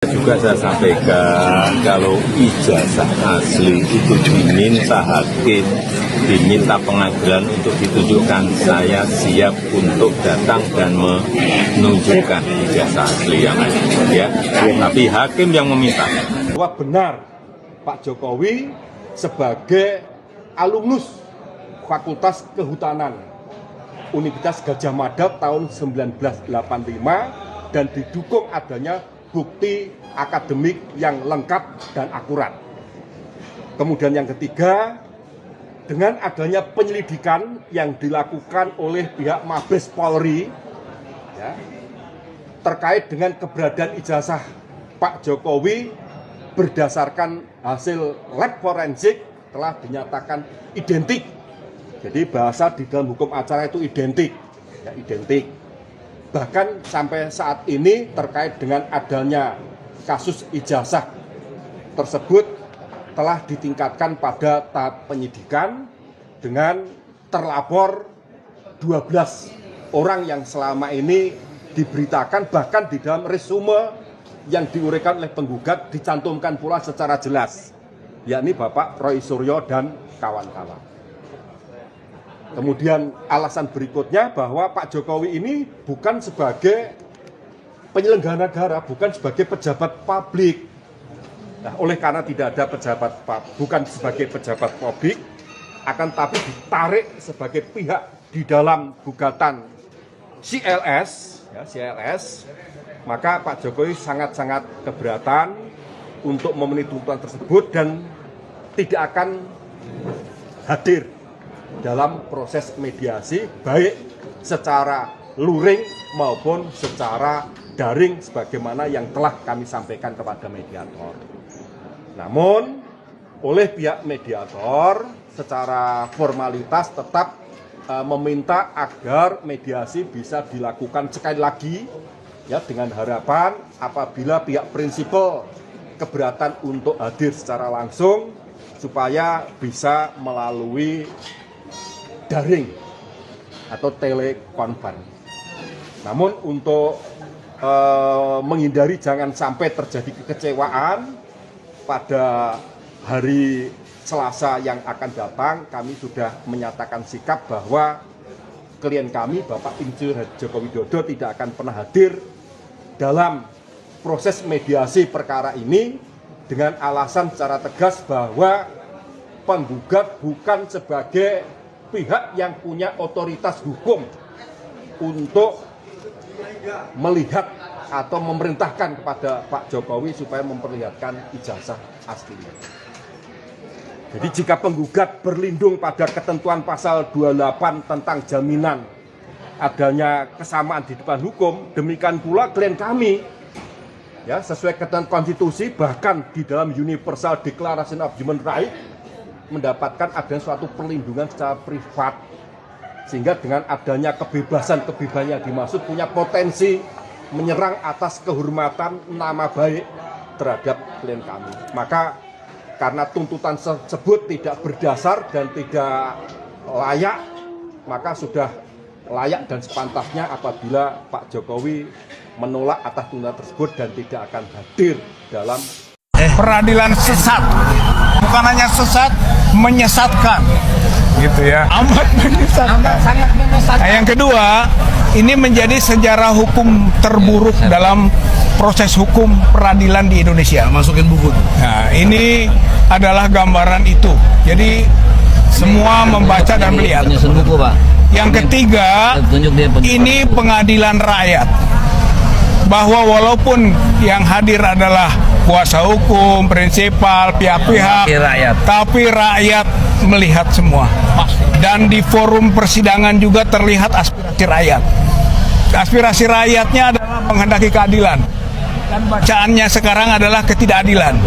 Juga saya sampaikan kalau ijazah asli itu diminta hakim, diminta pengadilan untuk ditunjukkan, saya siap untuk datang dan menunjukkan ijazah asli yang ada. Ya. Tapi hakim yang meminta. Bahwa benar Pak Jokowi sebagai alumnus Fakultas Kehutanan Universitas Gadjah Mada tahun 1985 dan didukung adanya bukti akademik yang lengkap dan akurat. Kemudian yang ketiga, dengan adanya penyelidikan yang dilakukan oleh pihak Mabes Polri ya, terkait dengan keberadaan ijazah Pak Jokowi berdasarkan hasil lab forensik telah dinyatakan identik. Jadi bahasa di dalam hukum acara itu identik, ya, identik. Bahkan sampai saat ini terkait dengan adanya kasus ijazah tersebut telah ditingkatkan pada tahap penyidikan dengan terlapor 12 orang yang selama ini diberitakan, bahkan di dalam resume yang diuraikan oleh penggugat dicantumkan pula secara jelas, yakni Bapak Roy Suryo dan kawan-kawan. Kemudian alasan berikutnya bahwa Pak Jokowi ini bukan sebagai penyelenggara negara, bukan sebagai pejabat publik. Nah, oleh karena tidak ada bukan sebagai pejabat publik, akan tapi ditarik sebagai pihak di dalam gugatan CLS, ya, CLS, maka Pak Jokowi sangat-sangat keberatan untuk memenuhi tuntutan tersebut dan tidak akan hadir dalam proses mediasi baik secara luring maupun secara daring sebagaimana yang telah kami sampaikan kepada mediator. Namun oleh pihak mediator secara formalitas tetap meminta agar mediasi bisa dilakukan sekali lagi ya, dengan harapan apabila pihak prinsipal keberatan untuk hadir secara langsung supaya bisa melalui daring atau telekonferensi. Namun untuk menghindari jangan sampai terjadi kekecewaan pada hari Selasa yang akan datang, kami sudah menyatakan sikap bahwa klien kami Bapak Insinyur Joko Widodo tidak akan pernah hadir dalam proses mediasi perkara ini dengan alasan secara tegas bahwa penggugat bukan sebagai pihak yang punya otoritas hukum untuk melihat atau memerintahkan kepada Pak Jokowi supaya memperlihatkan ijazah aslinya. Jadi jika penggugat berlindung pada ketentuan pasal 28 tentang jaminan adanya kesamaan di depan hukum, demikian pula klien kami ya sesuai ketentuan konstitusi bahkan di dalam Universal Declaration of Human Rights mendapatkan adanya suatu perlindungan secara privat, sehingga dengan adanya kebebasan yang dimaksud punya potensi menyerang atas kehormatan nama baik terhadap klien kami. Maka karena tuntutan tersebut tidak berdasar dan tidak layak, maka sudah layak dan sepantasnya apabila Pak Jokowi menolak atas tuntutan tersebut dan tidak akan hadir dalam peradilan sesat, bukan hanya sesat, menyesatkan, gitu ya, amat menyesatkan. Sangat menyesatkan. Nah, yang kedua, ini menjadi sejarah hukum terburuk dalam proses hukum peradilan di Indonesia. Masukin buku. Nah, ini adalah gambaran itu. Jadi semua membaca dan melihat. Yang ketiga, ini pengadilan rakyat. Bahwa walaupun yang hadir adalah kuasa hukum, prinsipal, pihak-pihak, tapi rakyat melihat semua. Dan di forum persidangan juga terlihat aspirasi rakyat. Aspirasi rakyatnya adalah menghendaki keadilan. Dan bacaannya sekarang adalah ketidakadilan.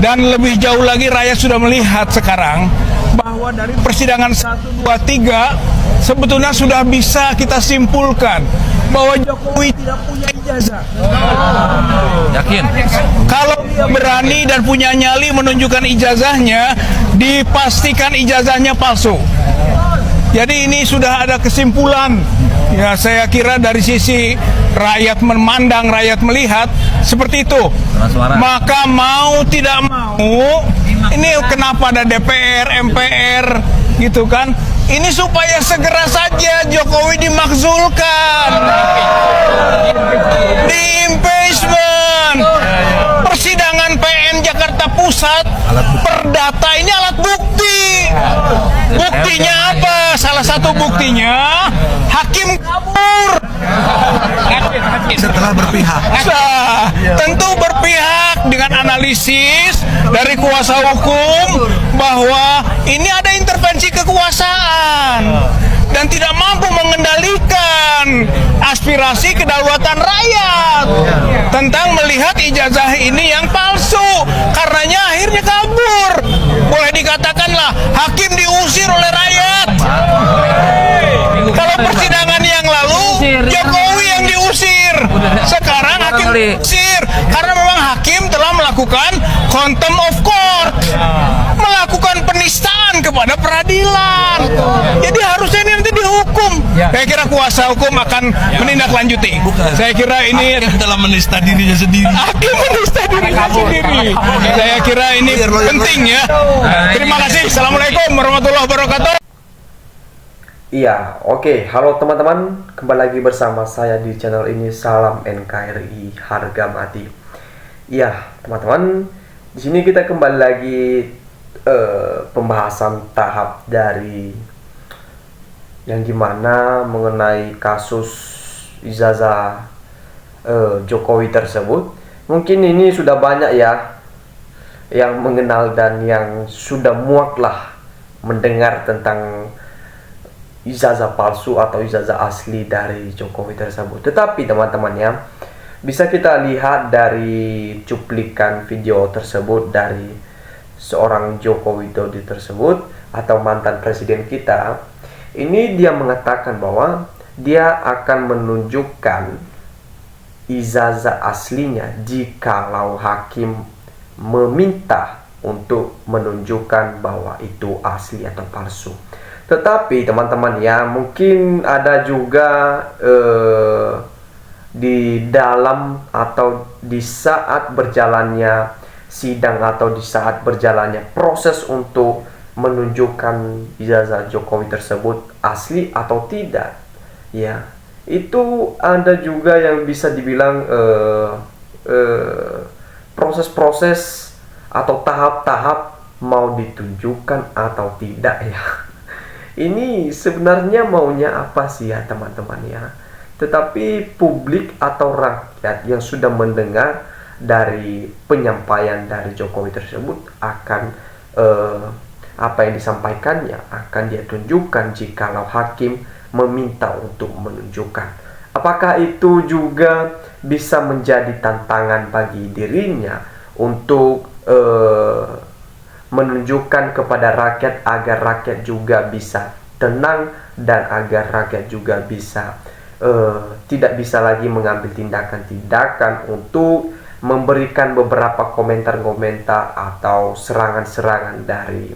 Dan lebih jauh lagi rakyat sudah melihat sekarang bahwa dari persidangan 1, 2, 3 sebetulnya sudah bisa kita simpulkan bahwa Jokowi tidak punya ijazah. Yakin? Kalau dia berani dan punya nyali menunjukkan ijazahnya, dipastikan ijazahnya palsu. Jadi ini sudah ada kesimpulan. Ya, saya kira dari sisi rakyat memandang, rakyat melihat seperti itu. Suara. Maka mau tidak mau, ini kenapa ada DPR, MPR, gitu kan? Ini supaya segera saja Jokowi dimakzulkan, di impeachment. Persidangan PN Jakarta Pusat, perdata ini alat bukti. Buktinya apa? Salah satu buktinya hakim kabur. Setelah berpihak. Nah, tentu berpihak dengan analisis dari kuasa hukum bahwa ini ada intervensi kekuasaan dan tidak mampu mengendalikan aspirasi kedaulatan rakyat tentang melihat ijazah ini yang palsu, karenanya akhirnya kabur. Boleh dikatakanlah hakim diusir oleh rakyat. Kalau persidangan yang lalu Jokowi yang diusir, sekarang hakim diusir karena memang hakim telah melakukan contempt of court, melakukan penistaan kepada peradilan. Jadi harusnya ini nanti dihukum. Saya kira kuasa hukum akan menindaklanjuti. Saya kira ini Telah menista dirinya sendiri. hakim menista dirinya sendiri. Saya kira ini penting ya. Terima kasih. Assalamualaikum warahmatullahi wabarakatuh. Iya, oke. Halo teman-teman, kembali lagi bersama saya di channel ini. Salam NKRI harga mati. Iya, teman-teman, di sini kita kembali lagi pembahasan tahap dari yang dimana mengenai kasus ijazah Jokowi tersebut. Mungkin ini sudah banyak ya yang mengenal dan yang sudah muak lah mendengar tentang ijazah palsu atau ijazah asli dari Jokowi tersebut. Tetapi teman-teman ya, bisa kita lihat dari cuplikan video tersebut dari seorang Joko Widodo tersebut atau mantan presiden kita. Ini dia mengatakan bahwa dia akan menunjukkan ijazah aslinya jikalau hakim meminta untuk menunjukkan bahwa itu asli atau palsu. Tetapi teman-teman ya, mungkin ada juga di dalam atau di saat berjalannya sidang atau di saat berjalannya proses untuk menunjukkan ijazah Jokowi tersebut asli atau tidak, ya itu ada juga yang bisa dibilang proses-proses atau tahap-tahap mau ditunjukkan atau tidak ya. Ini sebenarnya maunya apa sih ya teman-teman ya. Tetapi publik atau rakyat yang sudah mendengar dari penyampaian dari Jokowi tersebut akan apa yang disampaikannya akan dia tunjukkan jikalau hakim meminta untuk menunjukkan. Apakah itu juga bisa menjadi tantangan bagi dirinya untuk menunjukkan kepada rakyat agar rakyat juga bisa tenang dan agar rakyat juga bisa tidak bisa lagi mengambil tindakan-tindakan untuk memberikan beberapa komentar-komentar atau serangan-serangan dari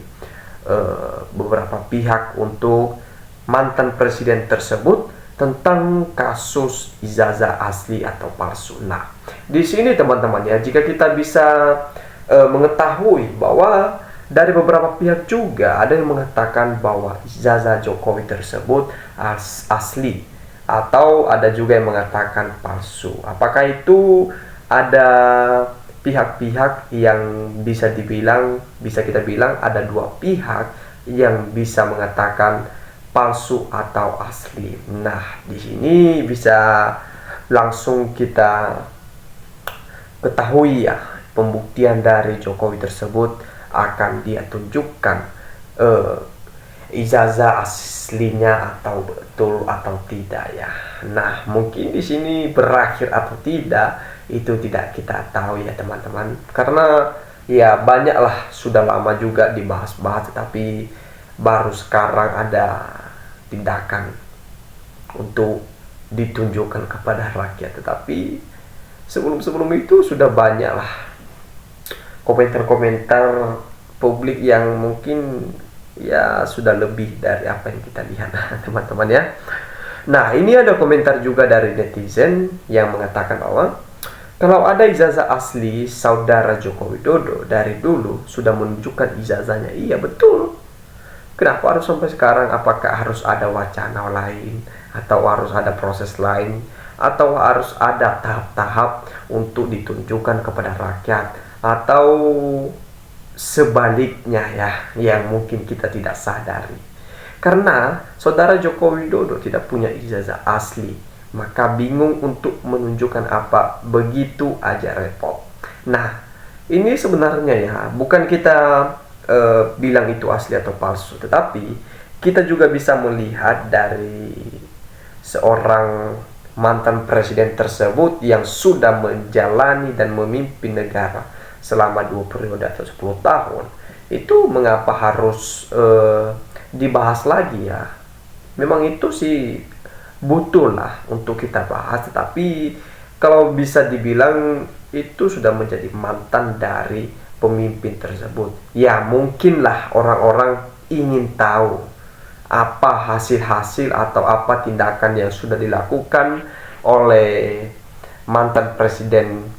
beberapa pihak untuk mantan presiden tersebut tentang kasus ijazah asli atau palsu. Nah, di sini teman-teman ya, jika kita bisa mengetahui bahwa dari beberapa pihak juga ada yang mengatakan bahwa ijazah Jokowi tersebut asli atau ada juga yang mengatakan palsu. Apakah itu ada pihak-pihak yang bisa kita bilang ada dua pihak yang bisa mengatakan palsu atau asli. Nah, di sini bisa langsung kita ketahui ya, pembuktian dari Jokowi tersebut akan dia tunjukkan ijazah aslinya atau betul atau tidak ya. Nah, mungkin di sini berakhir atau tidak itu tidak kita tahu ya teman-teman, karena ya banyaklah sudah lama juga dibahas-bahas, tetapi baru sekarang ada tindakan untuk ditunjukkan kepada rakyat. Tetapi sebelum itu sudah banyaklah komentar-komentar publik yang mungkin ya sudah lebih dari apa yang kita lihat teman-teman ya. Nah, ini ada komentar juga dari netizen yang mengatakan bahwa Kalau ada ijazah asli, saudara Joko Widodo dari dulu sudah menunjukkan ijazahnya. Iya, betul. Kenapa harus sampai sekarang? Apakah harus ada wacana lain? Atau harus ada proses lain? Atau harus ada tahap-tahap untuk ditunjukkan kepada rakyat? Atau sebaliknya ya, yang mungkin kita tidak sadari. Karena saudara Joko Widodo tidak punya ijazah asli, maka bingung untuk menunjukkan apa, begitu aja repot. Nah, ini sebenarnya ya, bukan kita bilang itu asli atau palsu, tetapi kita juga bisa melihat dari seorang mantan presiden tersebut yang sudah menjalani dan memimpin negara selama 2 periode atau 10 tahun. Itu mengapa harus dibahas lagi ya? Memang itu sih butuh lah untuk kita bahas, tetapi kalau bisa dibilang itu sudah menjadi mantan dari pemimpin tersebut. Ya mungkinlah orang-orang ingin tahu apa hasil-hasil atau apa tindakan yang sudah dilakukan oleh mantan presiden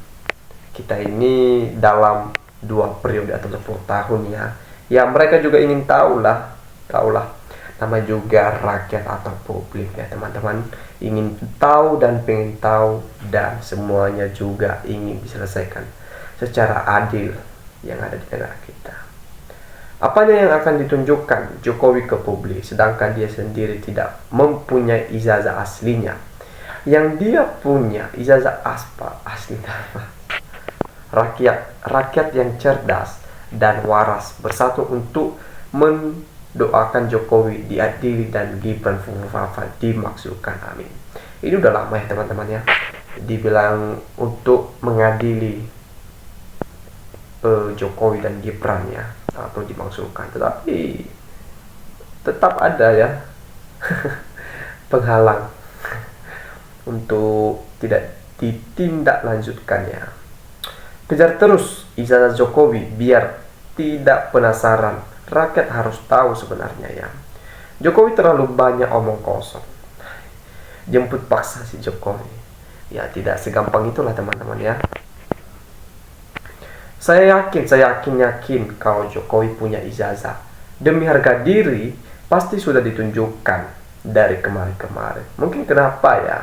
kita ini dalam 2 periode atau 10 tahun ya. Ya mereka juga ingin tahulah nama juga rakyat atau publik ya teman-teman, ingin tahu dan pengen tahu, dan semuanya juga ingin diselesaikan secara adil yang ada di negara kita. Apanya yang akan ditunjukkan Jokowi ke publik sedangkan dia sendiri tidak mempunyai ijazah aslinya? Yang dia punya ijazah asli rakyat yang cerdas dan waras bersatu untuk doakan Jokowi diadili dan Gibran Fungufafa dimaksudkan, amin. Ini udah lama ya teman-teman ya, dibilang untuk mengadili Jokowi dan Gibran ya, atau dimaksudkan, tetapi tetap ada ya penghalang untuk tidak ditindaklanjutkannya. Kejar terus ijazah Jokowi biar tidak penasaran. Rakyat harus tahu sebenarnya ya. Jokowi terlalu banyak omong kosong. Jemput paksa si Jokowi. Ya tidak segampang itulah teman-teman ya. Saya yakin kalau Jokowi punya ijazah. Demi harga diri pasti sudah ditunjukkan dari kemarin-kemarin. Mungkin kenapa ya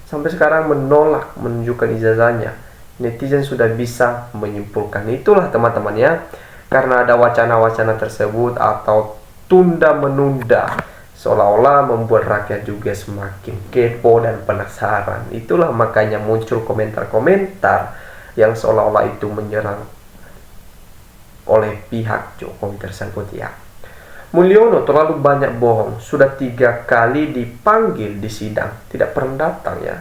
sampai sekarang menolak menunjukkan ijazahnya. Netizen sudah bisa menyimpulkan itulah teman-teman ya. Karena ada wacana-wacana tersebut atau tunda-menunda, seolah-olah membuat rakyat juga semakin kepo dan penasaran. Itulah makanya muncul komentar-komentar yang seolah-olah itu menyerang oleh pihak Jokowi tersebut ya. Mulyono terlalu banyak bohong, sudah 3 kali dipanggil di sidang, tidak pernah datang ya.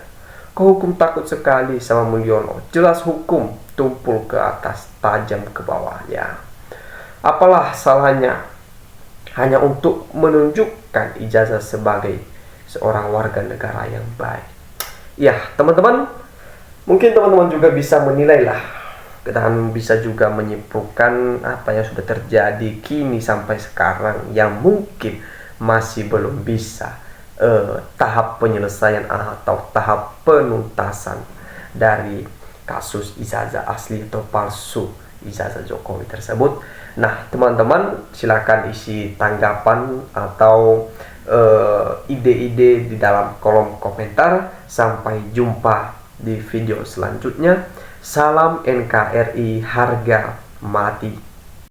Kok hukum takut sekali sama Mulyono? Jelas hukum tumpul ke atas, tajam ke bawah ya. Apalah salahnya hanya untuk menunjukkan ijazah sebagai seorang warga negara yang baik. Ya teman-teman, mungkin teman-teman juga bisa menilai lah, dan bisa juga menyimpulkan apa yang sudah terjadi kini sampai sekarang yang mungkin masih belum bisa tahap penyelesaian atau tahap penuntasan dari kasus ijazah asli atau palsu ijazah Jokowi tersebut. Nah teman-teman silakan isi tanggapan atau ide-ide di dalam kolom komentar. Sampai jumpa di video selanjutnya. Salam NKRI harga mati.